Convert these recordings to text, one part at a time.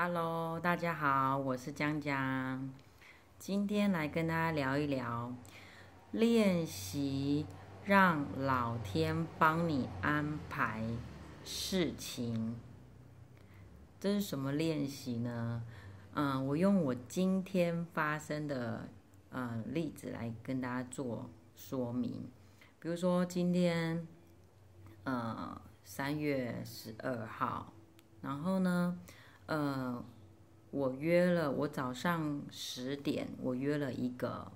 Hello，大家好，我是江江，今天来跟大家聊一聊练习让老天帮你安排事情。这是什么练习呢？我用我今天发生的例子来跟大家做说明。比如说今天3月12号，然后呢，我早上10点，我约了一个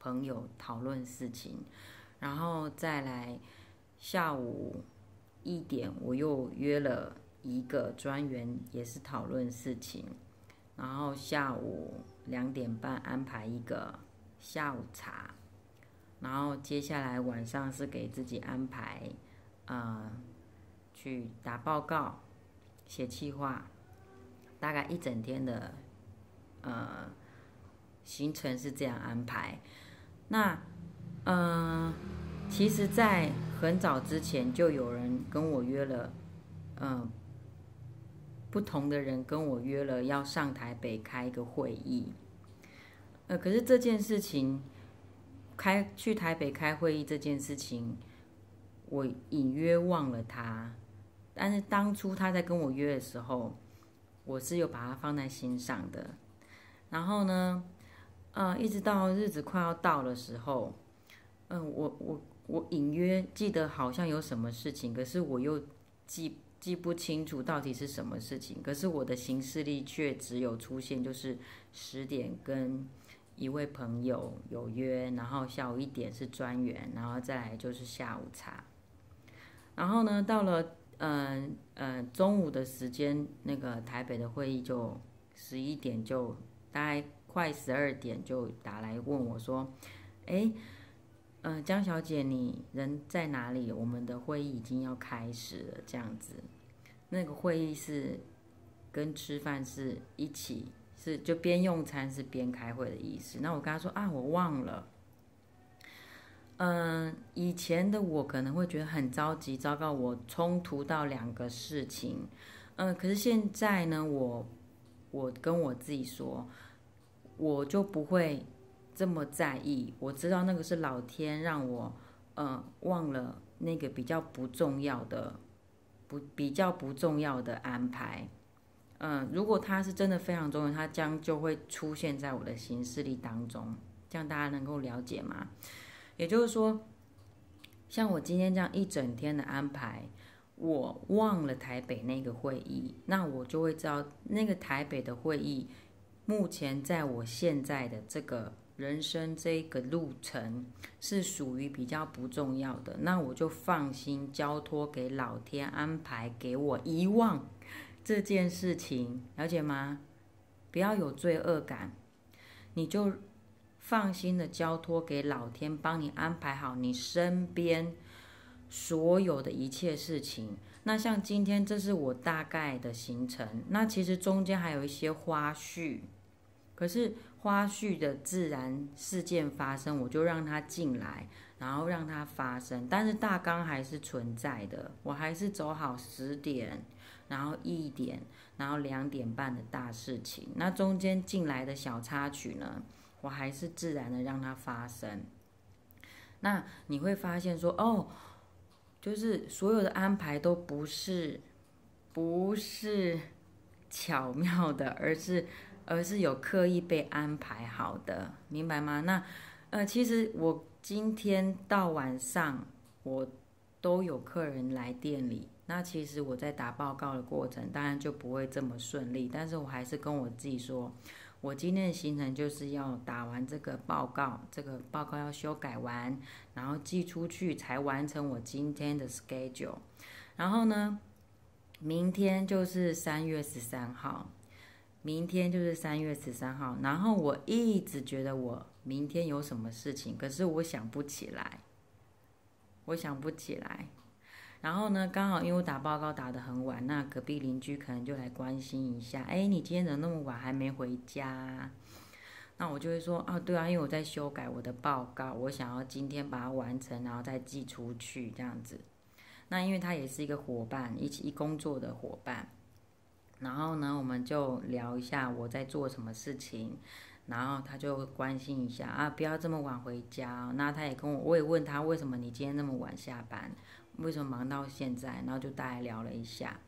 朋友讨论事情，然后再来下午1点，我又约了一个专员，也是讨论事情，然后下午2点半安排一个下午茶，然后接下来晚上是给自己安排去打报告、写企划，大概一整天的行程是这样安排。那其实，在很早之前就有人跟我约了，不同的人跟我约了要上台北开一个会议。可是这件事情，去台北开会议这件事情，我隐约忘了他。但是当初他在跟我约的时候，我是有把它放在心上的。然后呢，一直到日子快要到的时候，我隐约记得好像有什么事情，可是我又记不清楚到底是什么事情。可是我的行事历却只有出现，就是10点跟一位朋友有约，然后下午1点是专员，然后再来就是下午茶。然后呢，到了中午的时间，那个台北的会议就11点，就大概快12点就打来问我说：江小姐，你人在哪里？我们的会议已经要开始了，这样子。那个会议是跟吃饭是一起，是就边用餐是边开会的意思。那我跟他说我忘了。以前的我可能会觉得很着急，糟糕，我冲突到2个事情。可是现在呢，我跟我自己说，我就不会这么在意。我知道那个是老天让我忘了那个比较不重要的安排。如果它是真的非常重要，它将就会出现在我的行事历当中。这样大家能够了解吗？也就是说，像我今天这样一整天的安排，我忘了台北那个会议，那我就会知道那个台北的会议，目前在我现在的这个人生这个路程是属于比较不重要的，那我就放心交托给老天安排给我遗忘这件事情，了解吗？不要有罪恶感，你就放心的交托给老天，帮你安排好你身边所有的一切事情。那像今天，这是我大概的行程。那其实中间还有一些花絮，可是花絮的自然事件发生，我就让它进来，然后让它发生。但是大纲还是存在的，我还是走好10点，然后1点，然后2点半的大事情。那中间进来的小插曲呢？我还是自然的让它发生。那你会发现说，就是所有的安排都不是巧妙的，而是有刻意被安排好的，明白吗？那其实我今天到晚上我都有客人来店里。那其实我在打报告的过程，当然就不会这么顺利，但是我还是跟我自己说，我今天的行程就是要打完这个报告，这个报告要修改完，然后寄出去才完成我今天的 schedule。然后呢，明天就是3月13号，然后我一直觉得我明天有什么事情，可是我想不起来。然后呢，刚好因为我打报告打得很晚，那隔壁邻居可能就来关心一下，你今天怎么那么晚还没回家？那我就会说，对啊，因为我在修改我的报告，我想要今天把它完成，然后再寄出去这样子。那因为他也是一个伙伴，一起工作的伙伴，然后呢，我们就聊一下我在做什么事情，然后他就关心一下啊，不要这么晚回家。那他也跟我也问他为什么你今天那么晚下班，为什么忙到现在，然后就大概聊了一下，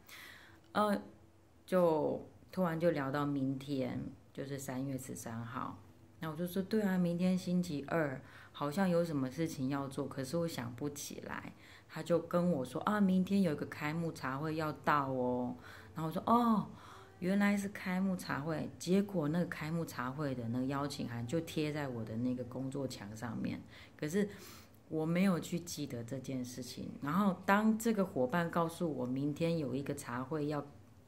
就突然就聊到明天，就是3月13号。那我就说，对啊，明天星期二，好像有什么事情要做，可是我想不起来。他就跟我说啊，明天有一个开幕茶会要到哦。然后我说哦，原来是开幕茶会。结果那个开幕茶会的那个邀请函就贴在我的那个工作墙上面，可是我没有去记得这件事情。然后当这个伙伴告诉我明天有一个茶会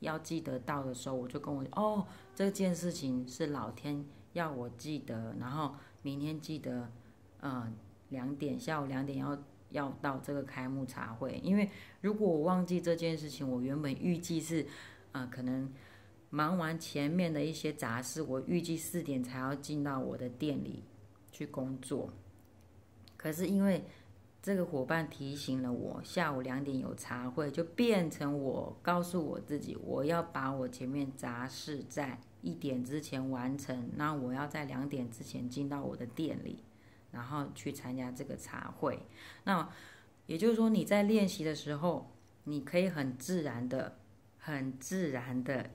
要记得到的时候，我就跟我哦，这件事情是老天要我记得，然后明天记得下午2点要到这个开幕茶会。因为如果我忘记这件事情，我原本预计是可能忙完前面的一些杂事，我预计4点才要进到我的店里去工作。可是因为这个伙伴提醒了我下午2点有茶会，就变成我告诉我自己，我要把我前面杂事在1点之前完成，那我要在2点之前进到我的店里，然后去参加这个茶会。那也就是说，你在练习的时候，你可以很自然的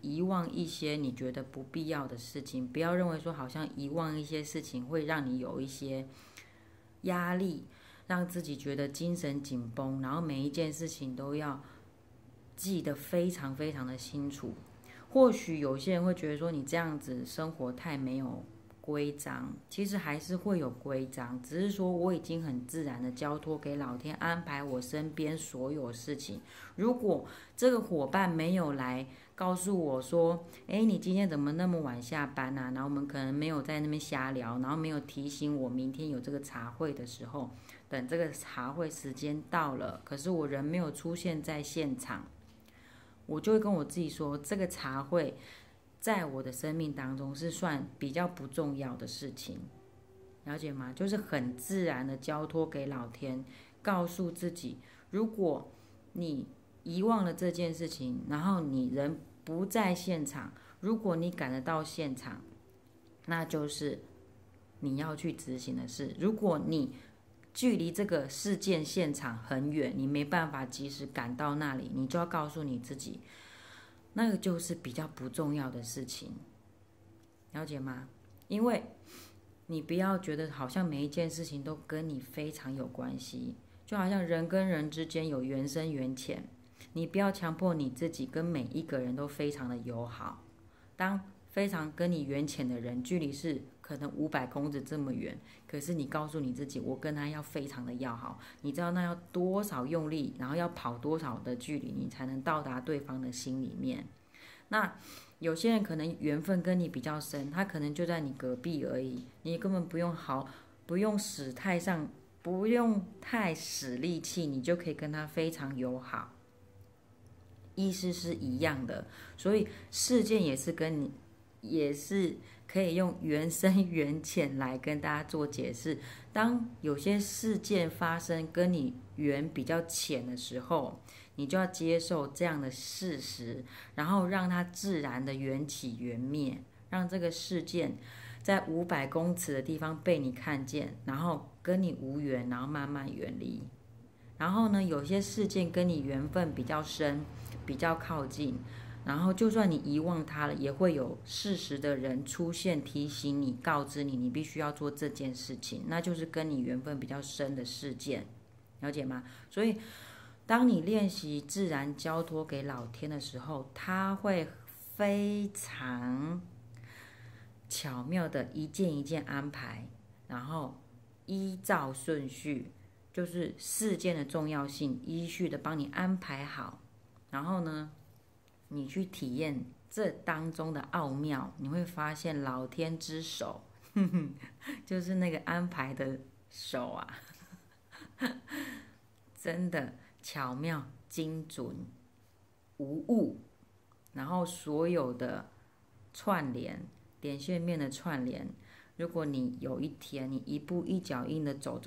遗忘一些你觉得不必要的事情。不要认为说好像遗忘一些事情会让你有一些压力，让自己觉得精神紧绷，然后每一件事情都要记得非常非常的清楚。或许有些人会觉得说你这样子生活太没有规章，其实还是会有规章，只是说我已经很自然的交托给老天，安排我身边所有事情。如果这个伙伴没有来告诉我说，你今天怎么那么晚下班啊？然后我们可能没有在那边瞎聊，然后没有提醒我明天有这个茶会的时候，等这个茶会时间到了，可是我人没有出现在现场，我就会跟我自己说，这个茶会在我的生命当中是算比较不重要的事情，了解吗？就是很自然的交托给老天，告诉自己，如果你遗忘了这件事情，然后你人不在现场，如果你赶得到现场，那就是你要去执行的事。如果你距离这个事件现场很远，你没办法及时赶到那里，你就要告诉你自己，那个就是比较不重要的事情，了解吗？因为你不要觉得好像每一件事情都跟你非常有关系，就好像人跟人之间有缘深缘浅，你不要强迫你自己跟每一个人都非常的友好。当非常跟你缘浅的人，距离是可能500公尺这么远，可是你告诉你自己，我跟他要非常的要好，你知道那要多少用力，然后要跑多少的距离，你才能到达对方的心里面。那有些人可能缘分跟你比较深，他可能就在你隔壁而已，你根本不用太使力气，你就可以跟他非常友好，意思是一样的。所以事件也是可以用缘深缘浅来跟大家做解释。当有些事件发生跟你缘比较浅的时候，你就要接受这样的事实，然后让它自然的缘起缘灭，让这个事件在500公尺的地方被你看见，然后跟你无缘，然后慢慢远离。然后呢，有些事件跟你缘分比较深，比较靠近，然后就算你遗忘它了，也会有适时的人出现提醒你，告知你，你必须要做这件事情，那就是跟你缘分比较深的事件，了解吗？所以当你练习自然交托给老天的时候，他会非常巧妙的一件一件安排，然后依照顺序，就是事件的重要性，依序的帮你安排好。然后呢，你去体验这当中的奥妙，你会发现老天之手，就是那个安排的手啊，真的巧妙精准无误。然后所有的串联，点线面的串联，如果你有一天你一步一脚印的走，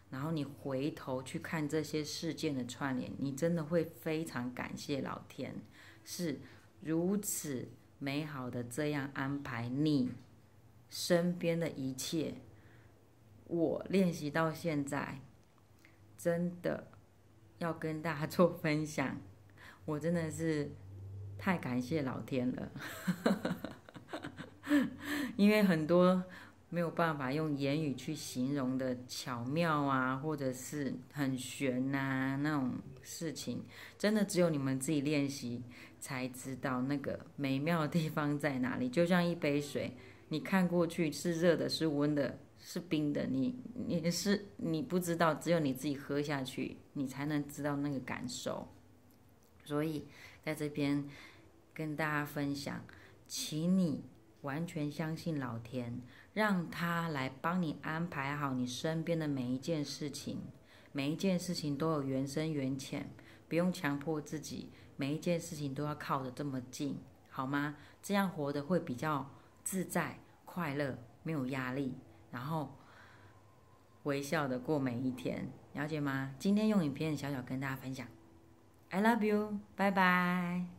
然后你回头去看这些事件的串联，你真的会非常感谢老天，是如此美好的这样安排你身边的一切。我练习到现在，真的要跟大家做分享，我真的是太感谢老天了，因为很多没有办法用言语去形容的巧妙啊，或者是很玄啊那种事情，真的只有你们自己练习才知道那个美妙的地方在哪里。就像一杯水，你看过去是热的，是温的，是冰的，你不知道，只有你自己喝下去，你才能知道那个感受。所以在这边跟大家分享，请你完全相信老天，让他来帮你安排好你身边的每一件事情，每一件事情都有缘深缘浅，不用强迫自己，每一件事情都要靠得这么近，好吗？这样活得会比较自在、快乐，没有压力，然后微笑的过每一天，了解吗？今天用影片小小跟大家分享，I love you，拜拜。